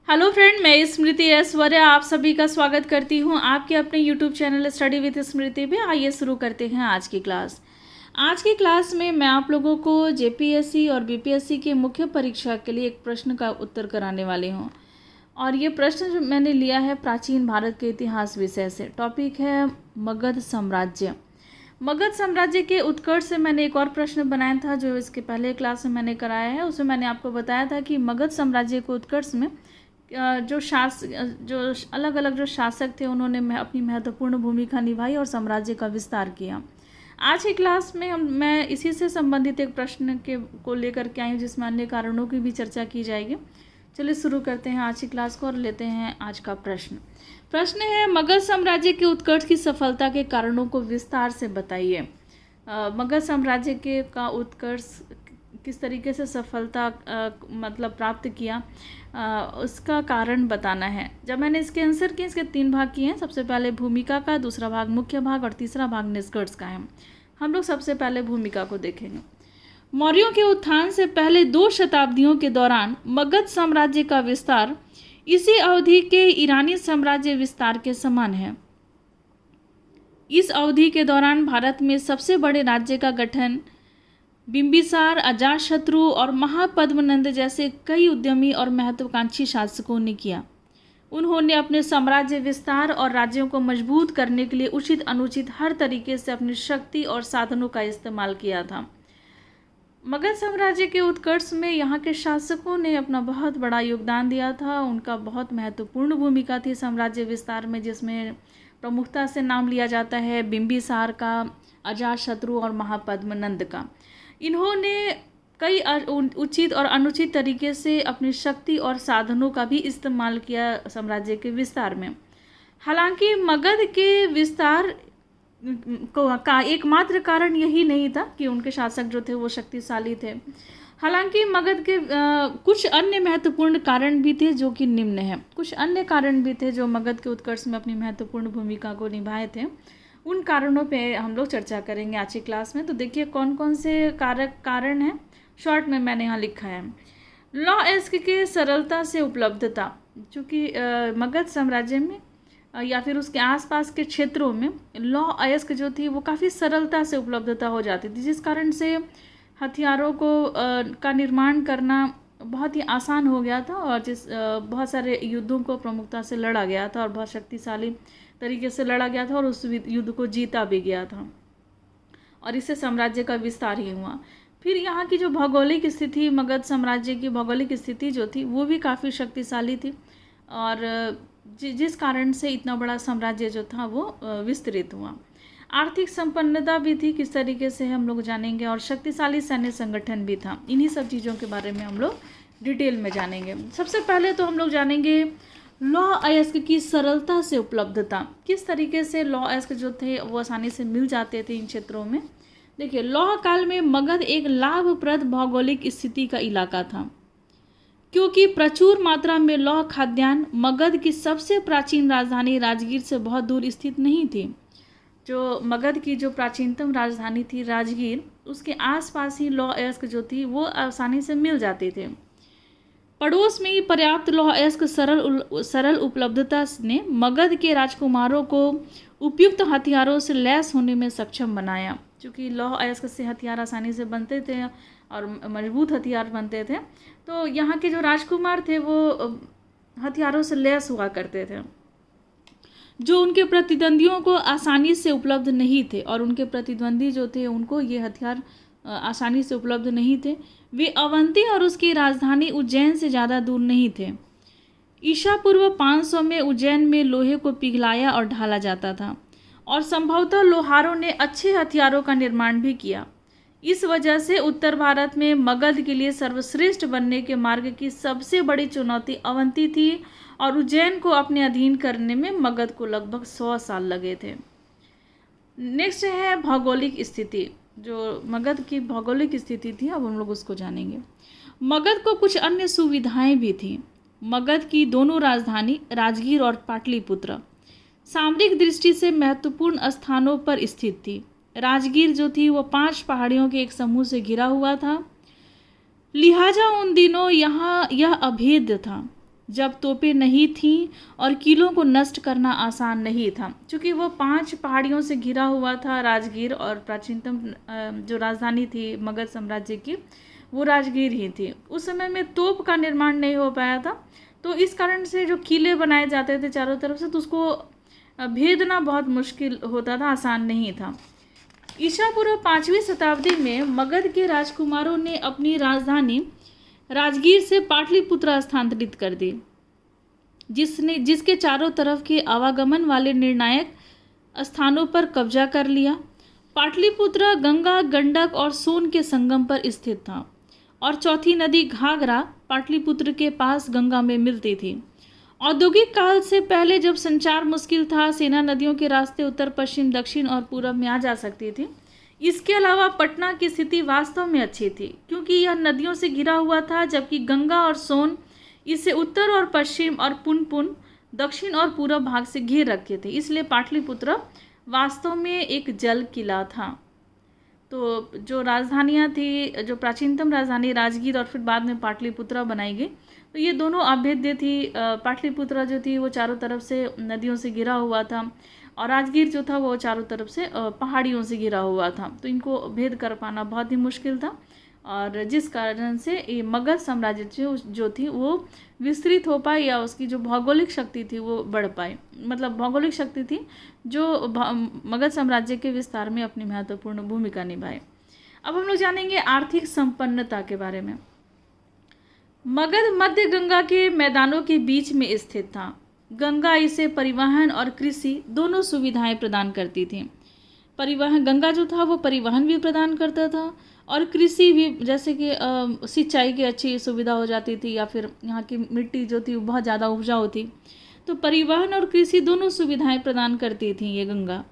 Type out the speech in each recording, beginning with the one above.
Hello friend, मैं स्मृति ऐश्वर्या आप सभी का स्वागत करती हूं आपके अपने यूट्यूब चैनल स्टडी विद स्मृति पे। आइए शुरू करते हैं आज की क्लास। आज की क्लास में मैं आप लोगों को जेपीएससी और बीपीएससी के मुख्य परीक्षा के लिए एक प्रश्न का उत्तर कराने वाली हूं। और ये प्रश्न जो मैंने लिया है प्राचीन भारत के इतिहास विषय से। टॉपिक है मगध साम्राज्य। मगध साम्राज्य के उत्कर्ष से मैंने एक और प्रश्न बनाया था जो इसके पहले क्लास में मैंने कराया है। उसमें मैंने आपको बताया था कि मगध साम्राज्य के उत्कर्ष में जो अलग अलग जो शासक थे उन्होंने अपनी महत्वपूर्ण भूमिका निभाई और साम्राज्य का विस्तार किया। आज की क्लास में मैं इसी से संबंधित एक प्रश्न को लेकर के आई हूँ जिसमें अन्य कारणों की भी चर्चा की जाएगी। चलिए शुरू करते हैं आज की क्लास को और लेते हैं आज का प्रश्न है मगध साम्राज्य के उत्कर्ष की सफलता के कारणों को विस्तार से बताइए। मगध साम्राज्य का उत्कर्ष किस तरीके से सफलता प्राप्त किया, उसका कारण बताना है। जब मैंने इसके आंसर किए, इसके 3 भाग किए हैं। सबसे पहले भूमिका का, दूसरा भाग मुख्य भाग और तीसरा भाग निष्कर्ष का है। हम लोग सबसे पहले भूमिका को देखेंगे। मौर्यों के उत्थान से पहले 2 शताब्दियों के दौरान मगध साम्राज्य का विस्तार इसी अवधि के ईरानी साम्राज्य विस्तार के समान है। इस अवधि के दौरान भारत में सबसे बड़े राज्य का गठन बिंबिसार, अजातशत्रु और महापद्मनंद जैसे कई उद्यमी और महत्वाकांक्षी शासकों ने किया। उन्होंने अपने साम्राज्य विस्तार और राज्यों को मजबूत करने के लिए उचित अनुचित हर तरीके से अपनी शक्ति और साधनों का इस्तेमाल किया था। मगध साम्राज्य के उत्कर्ष में यहाँ के शासकों ने अपना बहुत बड़ा योगदान दिया था। उनका बहुत महत्वपूर्ण भूमिका थी साम्राज्य विस्तार में, जिसमें प्रमुखता से नाम लिया जाता है बिंबिसार का, अजातशत्रु और महापद्मनंद का। इन्होंने कई उचित और अनुचित तरीके से अपनी शक्ति और साधनों का भी इस्तेमाल किया साम्राज्य के विस्तार में। हालांकि मगध के विस्तार का एकमात्र कारण यही नहीं था कि उनके शासक जो थे वो शक्तिशाली थे। हालांकि मगध के कुछ अन्य महत्वपूर्ण कारण भी थे जो कि निम्न हैं। कुछ अन्य कारण भी थे जो मगध के उत्कर्ष में अपनी महत्वपूर्ण भूमिका को निभाए थे। उन कारणों पे हम लोग चर्चा करेंगे आज की क्लास में। तो देखिए कौन कौन से कारण हैं, शॉर्ट में मैंने यहाँ लिखा है। लॉ एस्क के सरलता से उपलब्धता, चूँकि मगध साम्राज्य में या फिर उसके आसपास के क्षेत्रों में लॉ एस्क जो थी वो काफ़ी सरलता से उपलब्धता हो जाती थी, जिस कारण से हथियारों का निर्माण करना बहुत ही आसान हो गया था और बहुत सारे युद्धों को प्रमुखता से लड़ा गया था और बहुत शक्तिशाली तरीके से लड़ा गया था और उस युद्ध को जीता भी गया था और इससे साम्राज्य का विस्तार ही हुआ। फिर यहाँ की जो भौगोलिक स्थिति, मगध साम्राज्य की भौगोलिक स्थिति जो थी वो भी काफ़ी शक्तिशाली थी और जिस कारण से इतना बड़ा साम्राज्य जो था वो विस्तृत हुआ। आर्थिक संपन्नता भी थी, किस तरीके से हम लोग जानेंगे, और शक्तिशाली सैन्य संगठन भी था। इन्हीं सब चीज़ों के बारे में हम लोग डिटेल में जानेंगे। सबसे पहले तो हम लोग जानेंगे लॉ एस्क की सरलता से उपलब्धता। किस तरीके से लॉ एस्क जो थे वो आसानी से मिल जाते थे इन क्षेत्रों में। देखिए, लौह काल में मगध एक लाभप्रद भौगोलिक स्थिति का इलाका था, क्योंकि प्रचुर मात्रा में लौह खाद्यान्न मगध की सबसे प्राचीन राजधानी राजगीर से बहुत दूर स्थित नहीं थी। जो मगध की जो प्राचीनतम राजधानी थी राजगीर, उसके आसपास ही लौह एस्क जो थी वो आसानी से मिल जाते थे। पड़ोस में ही पर्याप्त लौह एस्क सरल उपलब्धता ने मगध के राजकुमारों को उपयुक्त हथियारों से लैस होने में सक्षम बनाया। क्योंकि लौह एस्क से हथियार आसानी से बनते थे और मजबूत हथियार बनते थे, तो यहाँ के जो राजकुमार थे वो हथियारों से लैस हुआ करते थे जो उनके प्रतिद्वंदियों को आसानी से उपलब्ध नहीं थे, और उनके प्रतिद्वंदी जो थे उनको ये हथियार आसानी से उपलब्ध नहीं थे। वे अवंती और उसकी राजधानी उज्जैन से ज़्यादा दूर नहीं थे। ईसा पूर्व 500 में उज्जैन में लोहे को पिघलाया और ढाला जाता था और संभवतः लोहारों ने अच्छे हथियारों का निर्माण भी किया। इस वजह से उत्तर भारत में मगध के लिए सर्वश्रेष्ठ बनने के मार्ग की सबसे बड़ी चुनौती अवंती थी और उज्जैन को अपने अधीन करने में मगध को लगभग 100 साल लगे थे। नेक्स्ट है भौगोलिक स्थिति। जो मगध की भौगोलिक स्थिति थी, अब हम लोग उसको जानेंगे। मगध को कुछ अन्य सुविधाएं भी थी। मगध की दोनों राजधानी राजगीर और पाटलिपुत्र सामरिक दृष्टि से महत्वपूर्ण स्थानों पर स्थित थी। राजगीर जो थी वो 5 पहाड़ियों के एक समूह से घिरा हुआ था। लिहाजा उन दिनों यहाँ यह अभेद्य था। जब तोपें नहीं थीं और किलों को नष्ट करना आसान नहीं था, क्योंकि वो 5 पहाड़ियों से घिरा हुआ था। राजगीर और प्राचीनतम जो राजधानी थी मगध साम्राज्य की, वो राजगीर ही थी। उस समय में तोप का निर्माण नहीं हो पाया था, तो इस कारण से जो किले बनाए जाते थे चारों तरफ से, तो उसको भेदना बहुत मुश्किल होता था, आसान नहीं था। ईसा पूर्व 5वीं शताब्दी में मगध के राजकुमारों ने अपनी राजधानी राजगीर से पाटलिपुत्र स्थानांतरित कर दी, जिसके चारों तरफ के आवागमन वाले निर्णायक स्थानों पर कब्जा कर लिया। पाटलिपुत्र गंगा, गंडक और सोन के संगम पर स्थित था और चौथी नदी घाघरा पाटलिपुत्र के पास गंगा में मिलती थी। औद्योगिक काल से पहले जब संचार मुश्किल था, सेना नदियों के रास्ते उत्तर, पश्चिम, दक्षिण और पूरब में आ जा सकती थी। इसके अलावा पटना की स्थिति वास्तव में अच्छी थी, क्योंकि यह नदियों से घिरा हुआ था, जबकि गंगा और सोन इसे उत्तर और पश्चिम और पुनपुन दक्षिण और पूरब भाग से घेर रखे थे। इसलिए पाटलिपुत्र वास्तव में एक जल किला था। तो जो राजधानियाँ थी, जो प्राचीनतम राजधानी राजगीर और फिर बाद में पाटलिपुत्र बनाई गई, तो ये दोनों अभेद्य थी। पाटलिपुत्र जो थी वो चारों तरफ से नदियों से घिरा हुआ था, और राजगीर जो था वो चारों तरफ से पहाड़ियों से घिरा हुआ था। तो इनको भेद कर पाना बहुत ही मुश्किल था, और जिस कारण से ये मगध साम्राज्य जो थी वो विस्तृत हो पाई, या उसकी जो भौगोलिक शक्ति थी वो बढ़ पाई। मतलब भौगोलिक शक्ति थी जो मगध साम्राज्य के विस्तार में अपनी महत्वपूर्ण भूमिका निभाए। अब हम लोग जानेंगे आर्थिक संपन्नता के बारे में। मगध मध्य गंगा के मैदानों के बीच में स्थित था। गंगा इसे परिवहन और कृषि दोनों सुविधाएं प्रदान करती थी। परिवहन, गंगा जो था वो परिवहन भी प्रदान करता था, और कृषि भी, जैसे कि सिंचाई की अच्छी सुविधा हो जाती थी, या फिर यहाँ की मिट्टी जो थी वो बहुत ज़्यादा उपजाऊ थी। तो परिवहन और कृषि दोनों सुविधाएं प्रदान करती थी ये गंगा।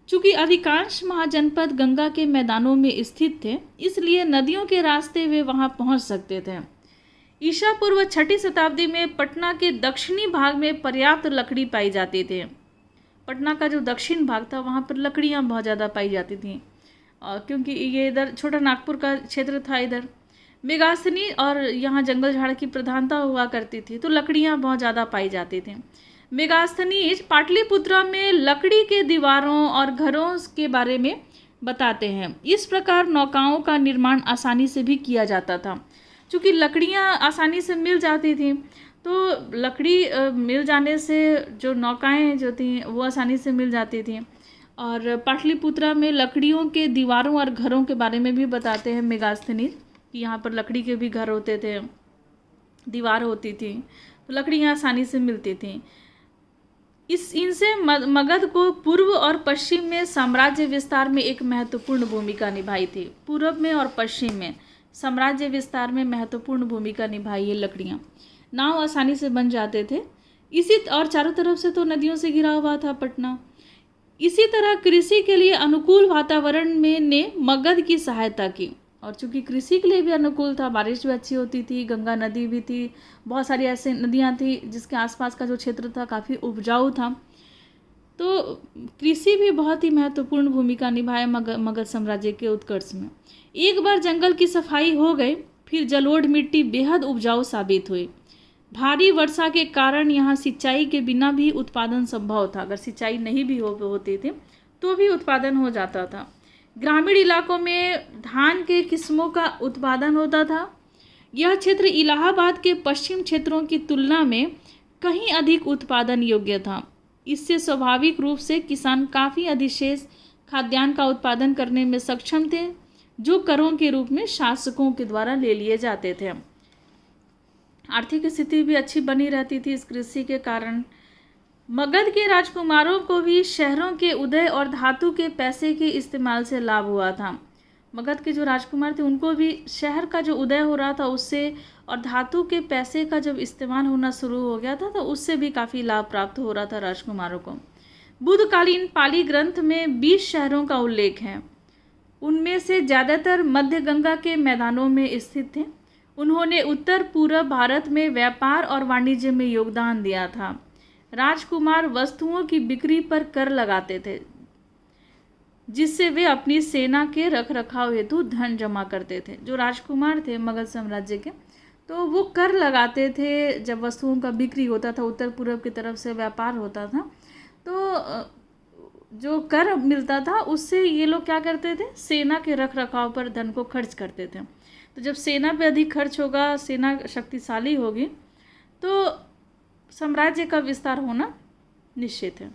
चूँकि अधिकांश महाजनपद गंगा के मैदानों में स्थित थे, इसलिए नदियों के रास्ते वे वहाँ पहुँच सकते थे। ईसा पूर्व 6ठी शताब्दी में पटना के दक्षिणी भाग में पर्याप्त लकड़ी पाई जाती थी। पटना का जो दक्षिण भाग था वहाँ पर लकड़ियाँ बहुत ज़्यादा पाई जाती थीं, क्योंकि ये इधर छोटा नागपुर का क्षेत्र था। इधर मेगास्थनी और यहाँ जंगल झाड़ की प्रधानता हुआ करती थी, तो लकड़ियाँ बहुत ज़्यादा पाई जाती थीं। मेगास्थनीज पाटलिपुत्र में लकड़ी के दीवारों और घरों के बारे में बताते हैं। इस प्रकार नौकाओं का निर्माण आसानी से भी किया जाता था। चूँकि लकड़ियाँ आसानी से मिल जाती थी, तो लकड़ी मिल जाने से जो नौकाएं जो थीं वो आसानी से मिल जाती थीं। और पाटलिपुत्र में लकड़ियों के दीवारों और घरों के बारे में भी बताते हैं मेगास्थनीज, कि यहाँ पर लकड़ी के भी घर होते थे, दीवार होती थी, तो लकड़ियाँ आसानी से मिलती थीं। इनसे मगध को पूर्व और पश्चिम में साम्राज्य विस्तार में एक महत्वपूर्ण भूमिका निभाई थी। पूर्व में और पश्चिम में साम्राज्य विस्तार में महत्वपूर्ण भूमिका निभाई ये लकड़ियाँ। नाव आसानी से बन जाते थे। और चारों तरफ से तो नदियों से घिरा हुआ था पटना। इसी तरह कृषि के लिए अनुकूल वातावरण में ने मगध की सहायता की, और चूंकि कृषि के लिए भी अनुकूल था, बारिश भी अच्छी होती थी, गंगा नदी भी थी, बहुत सारी ऐसे नदियाँ थी जिसके आसपास का जो क्षेत्र था काफ़ी उपजाऊ था, तो कृषि भी बहुत ही महत्वपूर्ण भूमिका निभाए मगध साम्राज्य के उत्कर्ष में। एक बार जंगल की सफाई हो गई, फिर जलोढ़ मिट्टी बेहद उपजाऊ साबित हुई। भारी वर्षा के कारण यहाँ सिंचाई के बिना भी उत्पादन संभव था। अगर सिंचाई नहीं भी होती थी तो भी उत्पादन हो जाता था। ग्रामीण इलाकों में धान के किस्मों का उत्पादन होता था। यह क्षेत्र इलाहाबाद के पश्चिम क्षेत्रों की तुलना में कहीं अधिक उत्पादन योग्य था। इससे स्वाभाविक रूप से किसान काफ़ी अधिशेष खाद्यान्न का उत्पादन करने में सक्षम थे, जो करों के रूप में शासकों के द्वारा ले लिए जाते थे। आर्थिक स्थिति भी अच्छी बनी रहती थी इस कृषि के कारण। मगध के राजकुमारों को भी शहरों के उदय और धातु के पैसे के इस्तेमाल से लाभ हुआ था। मगध के जो राजकुमार थे उनको भी शहर का जो उदय हो रहा था उससे, और धातु के पैसे का जब इस्तेमाल होना शुरू हो गया था तो उससे भी काफ़ी लाभ प्राप्त हो रहा था राजकुमारों को। बुद्धकालीन पाली ग्रंथ में 20 शहरों का उल्लेख है। उनमें से ज़्यादातर मध्य गंगा के मैदानों में स्थित थे। उन्होंने उत्तर पूर्व भारत में व्यापार और वाणिज्य में योगदान दिया था। राजकुमार वस्तुओं की बिक्री पर कर लगाते थे, जिससे वे अपनी सेना के रखरखाव हेतु धन जमा करते थे। जो राजकुमार थे मगध साम्राज्य के, तो वो कर लगाते थे जब वस्तुओं का बिक्री होता था, उत्तर पूर्व की तरफ से व्यापार होता था, तो जो कर मिलता था उससे ये लोग क्या करते थे, सेना के रख रखाव पर धन को खर्च करते थे। तो जब सेना पे अधिक खर्च होगा, सेना शक्तिशाली होगी, तो साम्राज्य का विस्तार होना निश्चित है।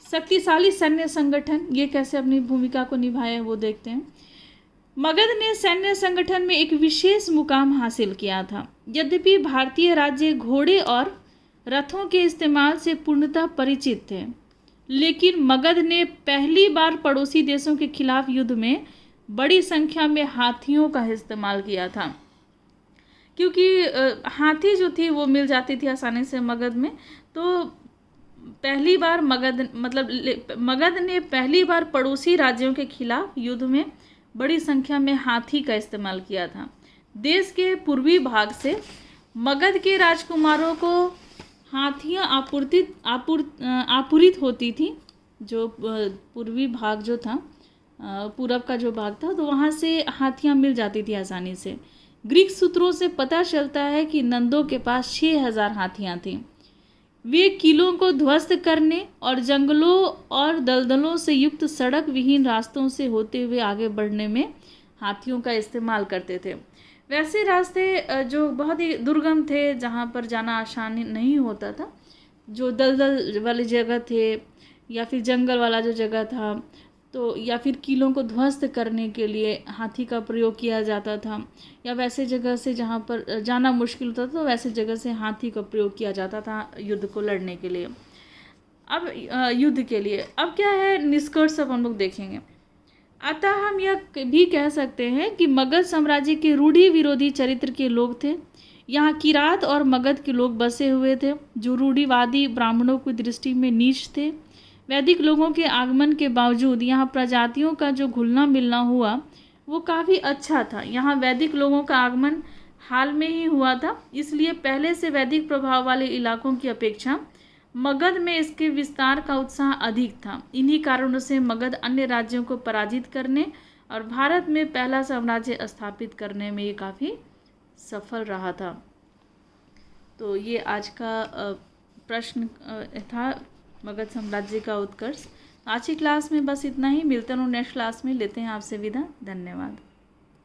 शक्तिशाली सैन्य संगठन ये कैसे अपनी भूमिका को निभाए वो देखते हैं। मगध ने सैन्य संगठन में एक विशेष मुकाम हासिल किया था। यद्यपि भारतीय राज्य घोड़े और रथों के इस्तेमाल से पूर्णतः परिचित थे, लेकिन मगध ने पहली बार पड़ोसी देशों के खिलाफ युद्ध में बड़ी संख्या में हाथियों का इस्तेमाल किया था, क्योंकि हाथी जो थी वो मिल जाती थी आसानी से मगध में। तो पहली बार मगध ने पहली बार पड़ोसी राज्यों के खिलाफ युद्ध में बड़ी संख्या में हाथी का इस्तेमाल किया था। देश के पूर्वी भाग से मगध के राजकुमारों को हाथियां आपूर्तित होती थी। जो पूर्वी भाग जो था, पूरब का जो भाग था, तो वहाँ से हाथियां मिल जाती थी आसानी से। ग्रीक सूत्रों से पता चलता है कि नंदों के पास 6000 हाथियां थीं। वे किलों को ध्वस्त करने और जंगलों और दलदलों से युक्त सड़क विहीन रास्तों से होते हुए आगे बढ़ने में हाथियों का इस्तेमाल करते थे। वैसे रास्ते जो बहुत ही दुर्गम थे, जहाँ पर जाना आसान नहीं होता था, जो दलदल वाली जगह थे या फिर जंगल वाला जो जगह था, तो या फिर किलों को ध्वस्त करने के लिए हाथी का प्रयोग किया जाता था, या वैसे जगह से जहाँ पर जाना मुश्किल होता था तो वैसे जगह से हाथी का प्रयोग किया जाता था युद्ध को लड़ने के लिए। अब युद्ध के लिए अब क्या है निष्कर्ष अब हम लोग देखेंगे। अतः हम यह भी कह सकते हैं कि मगध साम्राज्य के रूढ़ि विरोधी चरित्र के लोग थे। यहाँ किरात और मगध के लोग बसे हुए थे, जो रूढ़िवादी ब्राह्मणों की दृष्टि में नीच थे। वैदिक लोगों के आगमन के बावजूद यहाँ प्रजातियों का जो घुलना मिलना हुआ वो काफ़ी अच्छा था। यहाँ वैदिक लोगों का आगमन हाल में ही हुआ था, इसलिए पहले से वैदिक प्रभाव वाले इलाकों की अपेक्षा मगध में इसके विस्तार का उत्साह अधिक था। इन्हीं कारणों से मगध अन्य राज्यों को पराजित करने और भारत में पहला साम्राज्य स्थापित करने में ये काफ़ी सफल रहा था। तो ये आज का प्रश्न था, मगध साम्राज्य का उत्कर्ष। आज की क्लास में बस इतना ही। मिलते हैं नेक्स्ट क्लास में, लेते हैं आपसे विदा। धन्यवाद।